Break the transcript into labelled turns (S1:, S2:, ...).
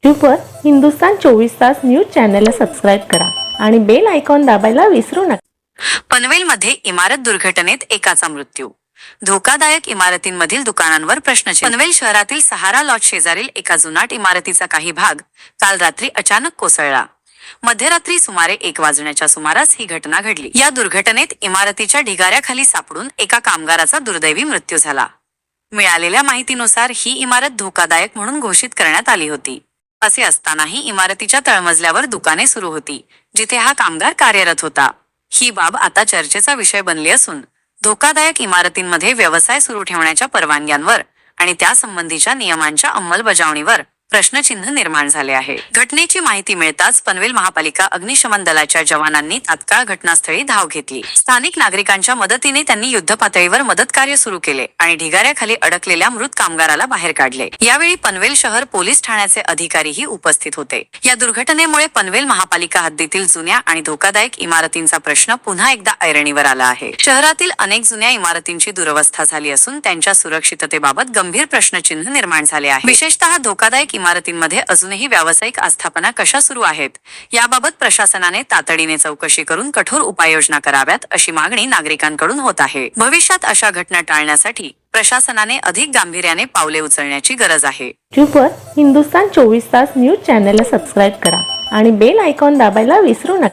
S1: यूट्यूबवर हिंदुस्तान 24 तास न्यूज चॅनलला सबस्क्राईब करा आणि बेल आयकॉन दाबायला विसरू नका।
S2: पनवेलमध्ये इमारत दुर्घटनेत एकाचा मृत्यू। धोकादायक इमारतींमधील दुकानांवर प्रश्नचिन्ह। पनवेल शहरातील सहारा लॉज शेजारील एका जुनाट इमारतीचा काही भाग काल रात्री अचानक कोसळला। मध्यरात्री सुमारे 1 वाजण्याच्या सुमारास ही घटना घडली। या दुर्घटनेत इमारतीच्या ढिगाऱ्याखाली सापडून एका कामगाराचा दुर्दैवी मृत्यू झाला। मिळालेल्या माहितीनुसार ही इमारत धोकादायक म्हणून घोषित करण्यात आली होती। असे असतानाही इमारतीच्या तळमजल्यावर दुकाने सुरू होती, जिथे हा कामगार कार्यरत होता। ही बाब आता चर्चेचा विषय बनली असून धोकादायक इमारतींमध्ये व्यवसाय सुरू ठेवण्याच्या परवानग्यांवर आणि त्यासंबंधीच्या नियमांच्या अंमलबजावणीवर प्रश्नचिन्ह निर्माण झाले आहे। घटनेची माहिती मिळताच पनवेल महापालिका अग्निशमन दलाच्या जवानांनी तात्काळ घटनास्थळी धाव घेतली। स्थानिक नागरिकांच्या मदतीने त्यांनी युद्धपातळीवर मदत कार्य सुरू केले आणि ढिगाऱ्याखाली अडकलेल्या मृत कामगाराला बाहेर काढले। यावेळी पनवेल शहर पोलीस ठाण्याचे अधिकारीही उपस्थित होते। या दुर्घटनेमुळे पनवेल महापालिका हद्दीतील जुन्या आणि धोकादायक इमारतींचा प्रश्न पुन्हा एकदा ऐरणीवर आला आहे। शहरातील अनेक जुन्या इमारतींची दुरवस्था झाली असून त्यांच्या सुरक्षिततेबाबत गंभीर प्रश्नचिन्ह निर्माण झाले आहे। विशेषतः धोकादायक इमारतींमध्ये अजूनही व्यावसायिक आस्थापना कशा सुरू आहेत, याबाबत प्रशासनाने तातडीने चौकशी करून कठोर उपाययोजना कराव्यात, अशी मागणी नागरिकांकडून होत आहे। भविष्यात अशा घटना टाळण्यासाठी प्रशासनाने अधिक गांभीर्याने पावले उचलण्याची गरज आहे।
S1: यूट्यूबवर हिंदुस्तान 24 तास न्यूज चॅनलला सबस्क्राईब करा आणि बेल आयकॉन दाबायला विसरू नका।